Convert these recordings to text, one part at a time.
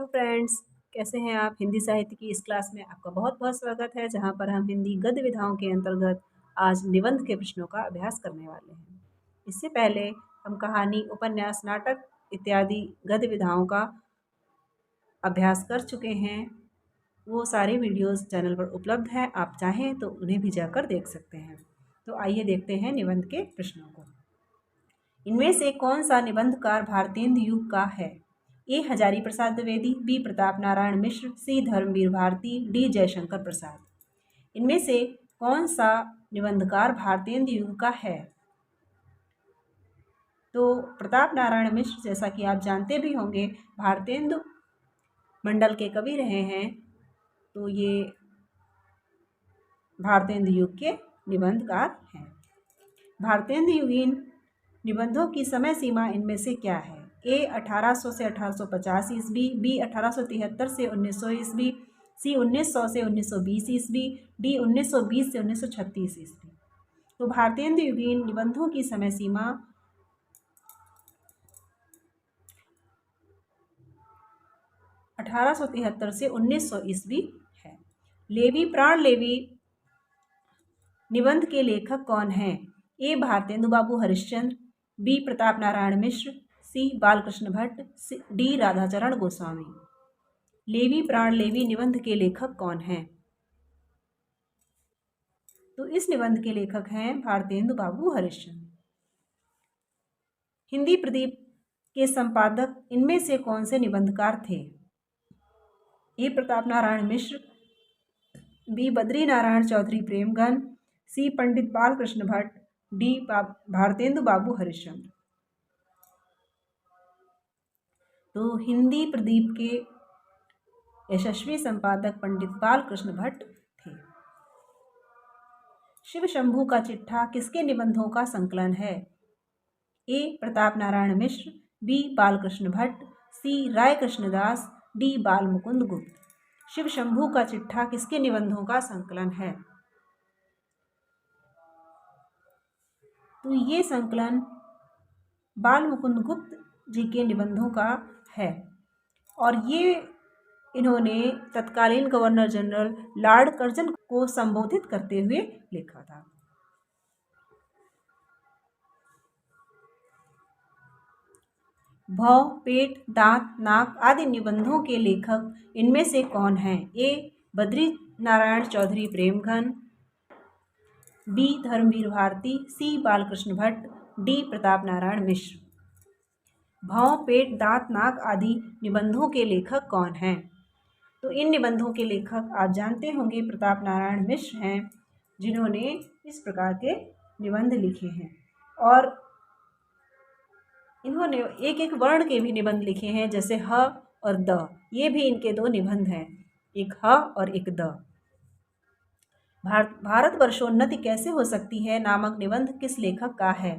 Hello friends, कैसे हैं आप। हिंदी साहित्य की इस क्लास में आपका बहुत बहुत स्वागत है, जहां पर हम हिंदी गद्य विधाओं के अंतर्गत आज निबंध के प्रश्नों का अभ्यास करने वाले हैं। इससे पहले हम कहानी, उपन्यास, नाटक इत्यादि गद्य विधाओं का अभ्यास कर चुके हैं। वो सारे वीडियोस चैनल पर उपलब्ध हैं, आप चाहें तो उन्हें भी जाकर देख सकते हैं। तो आइए देखते हैं निबंध के प्रश्नों को। इनमें से कौन सा निबंधकार भारतेंदु युग का है? ए हजारी प्रसाद द्विवेदी, बी प्रताप नारायण मिश्र, सी धर्मवीर भारती, डी जयशंकर प्रसाद। इनमें से कौन सा निबंधकार भारतेंदु युग का है? तो प्रताप नारायण मिश्र, जैसा कि आप जानते भी होंगे, भारतेंदु मंडल के कवि रहे हैं। तो ये भारतेंदु युग के निबंधकार हैं। भारतेंदु युगीन निबंधों की समय सीमा इनमें से क्या है? ए 1800 से 1850 ईस्वी, बी 1873 से 1900 ईस्वी, सी 1900 से 1920 ईस्वी, डी 1920 से 1936 ईस्वी। तो भारतेंदु युगीन निबंधों की समय सीमा 1873 से 1900 ईस्वी है। लेवी प्राण लेवी निबंध के लेखक कौन हैं? ए भारतेंदु बाबू हरिश्चंद्र, बी प्रताप नारायण मिश्र, सी बालकृष्ण भट्ट, डी राधाचरण गोस्वामी। लेवी प्राण लेवी निबंध के लेखक कौन हैं? तो इस निबंध के लेखक हैं भारतेंदु बाबू हरिश्चंद्र। हिंदी प्रदीप के संपादक इनमें से कौन से निबंधकार थे? ए प्रताप नारायण मिश्र, बी बद्री नारायण चौधरी प्रेमगन, सी पंडित बालकृष्ण भट्ट, डी भारतेंदु बाबू हरिश्चंद्र। तो हिंदी प्रदीप के यशस्वी संपादक पंडित बालकृष्ण भट्ट थे। शिव शंभू का चिट्ठा किसके निबंधों का संकलन है? ए प्रताप नारायण मिश्र, बी बालकृष्ण भट्ट, सी राय कृष्णदास, डी बाल मुकुंद गुप्त। शिव शंभू का चिट्ठा किसके निबंधों का संकलन है? तो ये संकलन बाल मुकुंद गुप्त जी के निबंधों का है और ये इन्होंने तत्कालीन गवर्नर जनरल लॉर्ड कर्जन को संबोधित करते हुए लिखा था। भौं, पेट, दांत, नाक आदि निबंधों के लेखक इनमें से कौन हैं? ए बद्री नारायण चौधरी प्रेमघन, बी धर्मवीर भारती, सी बालकृष्ण भट्ट, डी प्रताप नारायण मिश्र। भौं, पेट, दांत, नाक आदि निबंधों के लेखक कौन हैं? तो इन निबंधों के लेखक आप जानते होंगे प्रताप नारायण मिश्र हैं, जिन्होंने इस प्रकार के निबंध लिखे हैं और इन्होंने एक एक वर्ण के भी निबंध लिखे हैं, जैसे ह और द। ये भी इनके दो निबंध हैं, एक ह और एक द। भारतवर्षोन्नति कैसे हो सकती है नामक निबंध किस लेखक का है?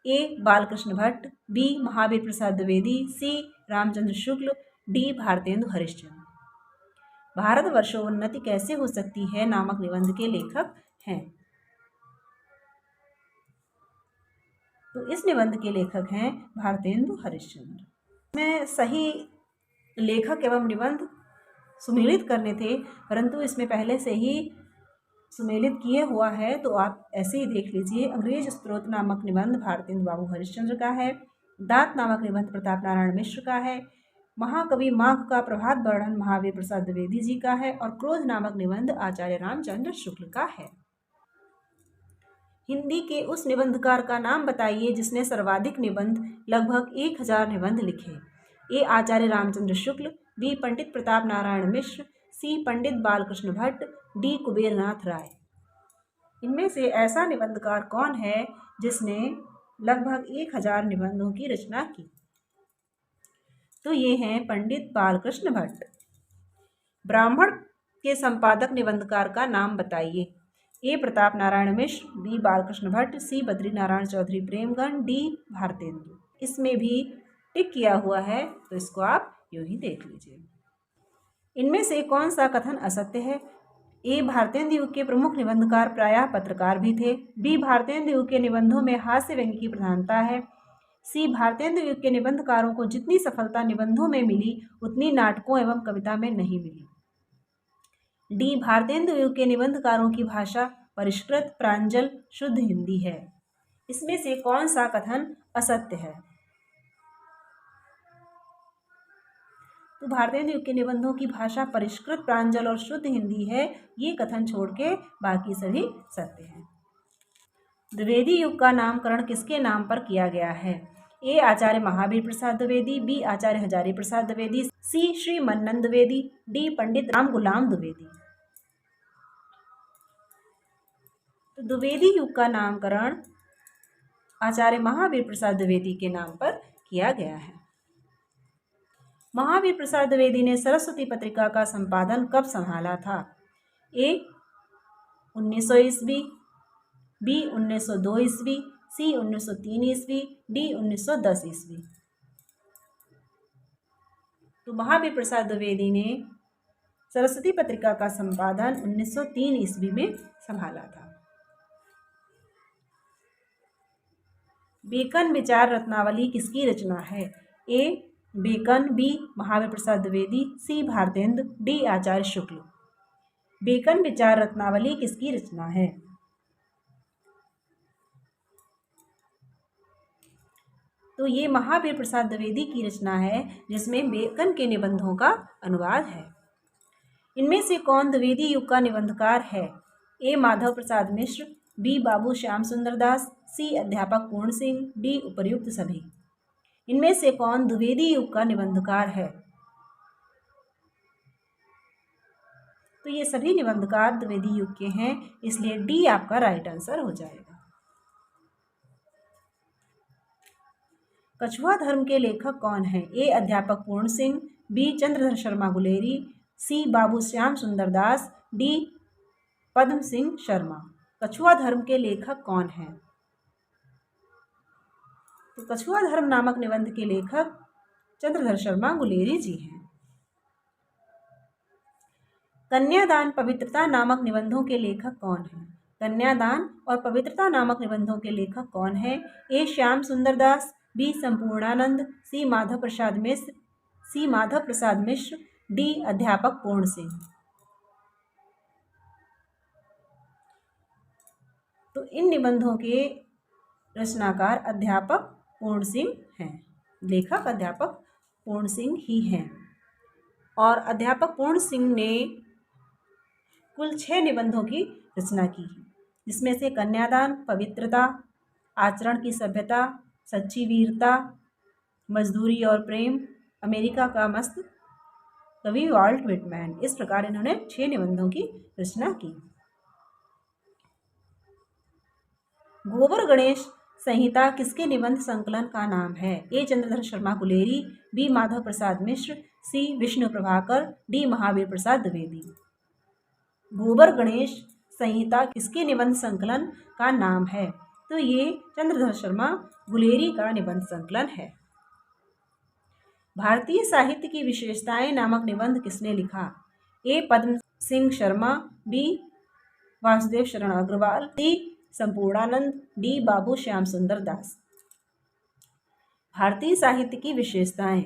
ए बालकृष्ण भट्ट, बी महावीर प्रसाद द्विवेदी, सी रामचंद्र शुक्ल, डी भारतेंदु हरिश्चंद्र। भारतवर्षोन्नति कैसे हो सकती है नामक निबंध के लेखक हैं। तो इस निबंध के लेखक हैं भारतेंदु हरिश्चंद्र। में सही लेखक एवं निबंध सुमेलित करने थे, परंतु इसमें पहले से ही सुमेलित किए हुआ है, तो आप ऐसे ही देख लीजिए। अंग्रेज स्त्रोत नामक निबंध भारतेंदु बाबू हरिश्चंद्र का है। दांत नामक निबंध प्रताप नारायण मिश्र का है। महाकवि माघ का प्रभात वर्णन महावीर प्रसाद द्विवेदी जी का है और क्रोध नामक निबंध आचार्य रामचंद्र शुक्ल का है। हिंदी के उस निबंधकार का नाम बताइए जिसने सर्वाधिक निबंध लगभग 1000 निबंध लिखे। ए आचार्य रामचंद्र शुक्ल, बी पंडित प्रताप नारायण मिश्र, सी पंडित बालकृष्ण भट्ट, डी कुबेरनाथ राय। इनमें से ऐसा निबंधकार कौन है जिसने लगभग 1000 निबंधों की रचना की? तो ये हैं पंडित बालकृष्ण भट्ट। ब्राह्मण के संपादक निबंधकार का नाम बताइए। ए प्रताप नारायण मिश्र, बी बालकृष्ण भट्ट, सी बद्री नारायण चौधरी प्रेमगन, डी भारतेंदु। इसमें भी टिक किया हुआ है, तो इसको आप यूं ही देख लीजिए। इनमें से कौन सा कथन असत्य है? ए भारतेंदु युग के प्रमुख निबंधकार प्रायः पत्रकार भी थे, बी भारतेंदु युग के निबंधों में हास्य व्यंग्य की प्रधानता है, सी भारतेंदु युग के निबंधकारों को जितनी सफलता निबंधों में मिली उतनी नाटकों एवं कविता में नहीं मिली। डी भारतेंदु युग के निबंधकारों की भाषा परिष्कृत, प्रांजल, शुद्ध हिंदी है। इसमें से कौन सा कथन असत्य है? तो भारतेंदु युग के निबंधों की भाषा परिष्कृत, प्रांजल और शुद्ध हिंदी है, ये कथन छोड़ के बाकी सभी सत्य हैं। द्विवेदी युग का नामकरण किसके नाम पर किया गया है? ए आचार्य महावीर प्रसाद द्विवेदी, बी आचार्य हजारी प्रसाद द्विवेदी, सी श्री मन्नन द्विवेदी, डी पंडित राम गुलाम द्विवेदी। तो द्विवेदी युग का नामकरण आचार्य महावीर प्रसाद द्विवेदी के नाम पर किया गया है। महावीर प्रसाद द्विवेदी ने सरस्वती पत्रिका का संपादन कब संभाला था? ए 1900 ईस्वी, बी 1902 ईस्वी, सी 1903 ईस्वी, डी 1910 ईस्वी। तो महावीर प्रसाद द्विवेदी ने सरस्वती पत्रिका का संपादन 1903 ईस्वी में संभाला था। बेकन विचार रत्नावली किसकी रचना है? ए बेकन, बी महावीर प्रसाद द्विवेदी, सी भारतेंदु, डी आचार्य शुक्ल। बेकन विचार रत्नावली किसकी रचना है? तो ये महावीर प्रसाद द्विवेदी की रचना है, जिसमें बेकन के निबंधों का अनुवाद है। इनमें से कौन द्विवेदी युग का निबंधकार है? ए माधव प्रसाद मिश्र, बी बाबू श्याम सुंदर दास, सी अध्यापक पूर्ण सिंह, डी उपर्युक्त सभी। इनमें से कौन द्विवेदी युग का निबंधकार है? तो ये सभी निबंधकार द्विवेदी युग के हैं, इसलिए डी आपका राइट आंसर हो जाएगा। कछुआ धर्म के लेखक कौन है? ए अध्यापक पूर्ण सिंह, बी चंद्रधर शर्मा गुलेरी, सी बाबू श्याम सुंदर दास, डी पद्म सिंह शर्मा। कछुआ धर्म के लेखक कौन है? तो कछुआ धर्म नामक निबंध के लेखक चंद्रधर शर्मा गुलेरी जी हैं। कन्यादान पवित्रता नामक निबंधों के लेखक कौन है? कन्यादान और पवित्रता नामक निबंधों के लेखक कौन है? ए श्याम सुंदर दास, बी संपूर्णानंद, सी माधव प्रसाद मिश्र, डी अध्यापक पूर्ण सिंह। तो इन निबंधों के रचनाकार अध्यापक पूर्ण सिंह हैं, लेखक अध्यापक पूर्ण सिंह ही हैं। और अध्यापक पूर्ण सिंह ने कुल 6 निबंधों की रचना की है, जिसमें से कन्यादान, पवित्रता, आचरण की सभ्यता, सच्ची वीरता, मजदूरी और प्रेम, अमेरिका का मस्त, कवि वाल्ट विटमैन। इस प्रकार इन्होंने 6 निबंधों की रचना की। गोबर गणेश संहिता किसके निबंध संकलन का नाम है? ए चंद्रधर शर्मा गुलेरी, बी माधव प्रसाद मिश्र, सी विष्णु प्रभाकर, डी महावीर प्रसाद द्विवेदी। गोबर गणेश संहिता किसके निबंध संकलन का नाम है? तो ये चंद्रधर शर्मा गुलेरी का निबंध संकलन है। भारतीय साहित्य की विशेषताएं नामक निबंध किसने लिखा? ए पद्म सिंह शर्मा, बी वासुदेव शरण अग्रवाल, सी संपूर्णानंद, डी बाबू श्याम सुंदर दास। भारतीय साहित्य की विशेषताएं,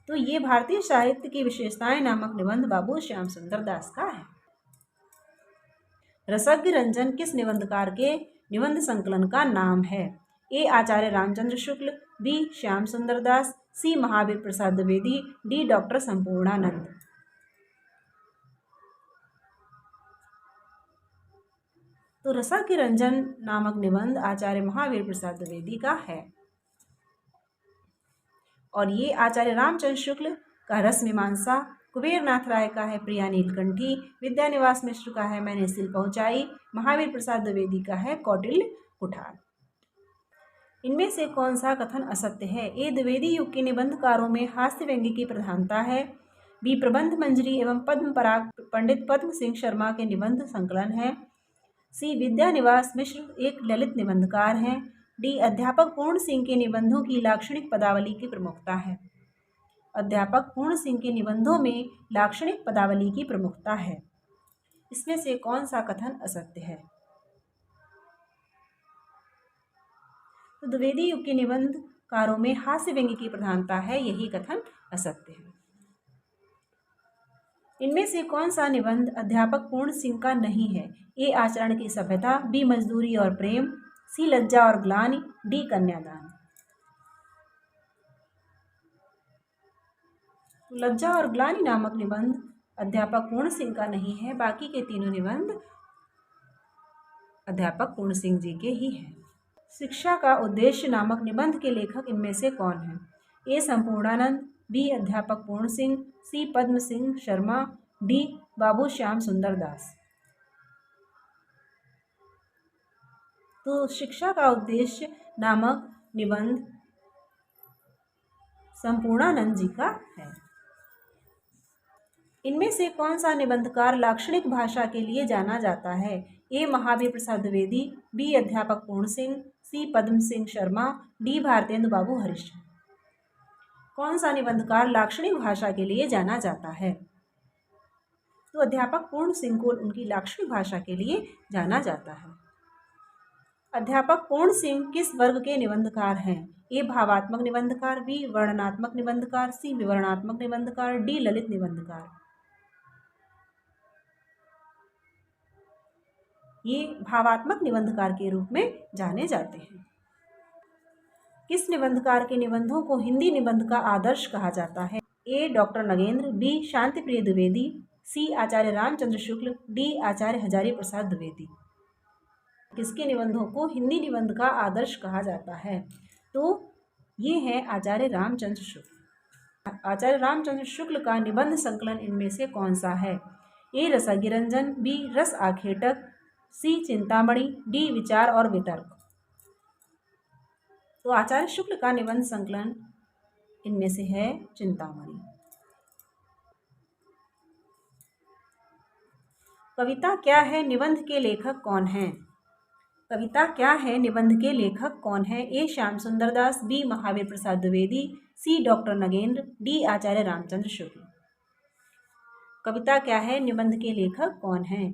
तो ये भारतीय साहित्य की विशेषताएं नामक निबंध बाबू श्याम सुंदर दास का है। रसज्ञ रंजन किस निबंधकार के निबंध संकलन का नाम है? ए आचार्य रामचंद्र शुक्ल, बी श्याम सुंदर दास, सी महावीर प्रसाद द्विवेदी, डी डॉक्टर संपूर्णानंद। तो रसज्ञ रंजन नामक निबंध आचार्य महावीर प्रसाद द्विवेदी का है। और ये आचार्य रामचंद्र शुक्ल का रस मीमांसा, कुबेरनाथ राय का है प्रिया नीलकंठी, विद्यानिवास मिश्र का है मैंने सिल पहुंचाई, महावीर प्रसाद द्विवेदी का है कौटिल्य कुठार। इनमें से कौन सा कथन असत्य है? ए द्विवेदी युग के निबंधकारों में हास्य व्यंग्य की प्रधानता है, बी प्रबंध मंजरी एवं पद्म पराग पंडित पद्म सिंह शर्मा के निबंध संकलन है, सी विद्यानिवास मिश्र एक ललित निबंधकार हैं, डी अध्यापक पूर्ण सिंह के निबंधों की लाक्षणिक पदावली की प्रमुखता है। अध्यापक पूर्ण सिंह के निबंधों में लाक्षणिक पदावली की प्रमुखता है। इसमें से कौन सा कथन असत्य है? तो द्विवेदी युग के निबंधकारों में हास्य व्यंग्य की प्रधानता है, यही कथन असत्य है। इनमें से कौन सा निबंध अध्यापक पूर्ण सिंह का नहीं है? ए आचरण की सभ्यता, बी मजदूरी और प्रेम, सी लज्जा और ग्लानि, डी कन्यादान। लज्जा और ग्लानि नामक निबंध अध्यापक पूर्ण सिंह का नहीं है, बाकी के तीनों निबंध अध्यापक पूर्ण सिंह जी के ही हैं। शिक्षा का उद्देश्य नामक निबंध के लेखक इनमें से कौन है? ए संपूर्णानंद, बी अध्यापक पूर्ण सिंह, सी पद्म सिंह शर्मा, डी बाबू श्याम सुंदर दास। तो शिक्षा का उद्देश्य नामक निबंध संपूर्णानंद जी का है। इनमें से कौन सा निबंधकार लाक्षणिक भाषा के लिए जाना जाता है? ए महावीर प्रसाद द्विवेदी, बी अध्यापक पूर्ण सिंह, सी पद्म सिंह शर्मा, डी भारतेंदु बाबू हरिश्चंद्र। कौन सा निबंधकार लाक्षणिक भाषा के लिए जाना जाता है? तो अध्यापक पूर्ण सिंह को उनकी लाक्षणिक भाषा के लिए जाना जाता है। अध्यापक पूर्ण सिंह किस वर्ग के निबंधकार हैं? ए भावात्मक निबंधकार, बी वर्णनात्मक निबंधकार, सी विवरणात्मक निबंधकार, डी ललित निबंधकार। ये भावात्मक निबंधकार के रूप में जाने जाते हैं। किस निबंधकार के निबंधों को हिंदी निबंध का आदर्श कहा जाता है? ए डॉक्टर नगेंद्र, बी शांतिप्रिय द्विवेदी, सी आचार्य रामचंद्र शुक्ल, डी आचार्य हजारी प्रसाद द्विवेदी। किसके निबंधों को हिंदी निबंध का आदर्श कहा जाता है? तो ये है आचार्य रामचंद्र शुक्ल। आचार्य रामचंद्र शुक्ल का निबंध संकलन इनमें से कौन सा है? ए रसगिरंजन, बी रस आखेटक, सी चिंतामणि, डी विचार और वितर्क। तो आचार्य शुक्ल का निबंध संकलन इनमें से है चिंतामणि। कविता क्या है निबंध के लेखक कौन हैं? कविता क्या है निबंध के लेखक कौन है? ए श्याम सुंदर दास, बी महावीर प्रसाद द्विवेदी, सी डॉक्टर नगेंद्र, डी आचार्य रामचंद्र शुक्ल। कविता क्या है निबंध के लेखक कौन हैं?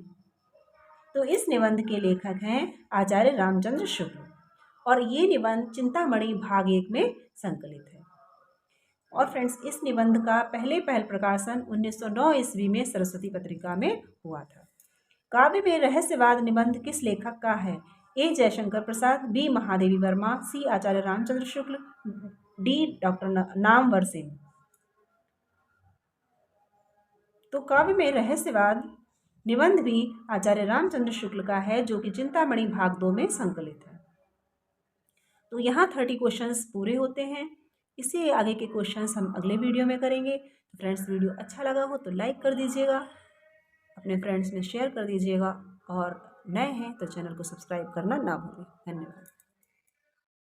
तो इस निबंध के लेखक हैं आचार्य रामचंद्र शुक्ल और ये निबंध चिंतामणि भाग 1 में संकलित है। और फ्रेंड्स, इस निबंध का पहल प्रकाशन 1909 ईस्वी में सरस्वती पत्रिका में हुआ था। काव्य में रहस्यवाद निबंध किस लेखक का है? ए जयशंकर प्रसाद, बी महादेवी वर्मा, सी आचार्य रामचंद्र शुक्ल, डी डॉक्टर नामवर सिंह। तो काव्य में रहस्यवाद निबंध भी आचार्य रामचंद्र शुक्ल का है, जो कि चिंतामणि भाग 2 में संकलित है। तो यहाँ 30 क्वेश्चंस पूरे होते हैं। इससे आगे के क्वेश्चंस हम अगले वीडियो में करेंगे। तो फ्रेंड्स, वीडियो अच्छा लगा हो तो लाइक कर दीजिएगा, अपने फ्रेंड्स में शेयर कर दीजिएगा और नए हैं तो चैनल को सब्सक्राइब करना ना भूलें। धन्यवाद।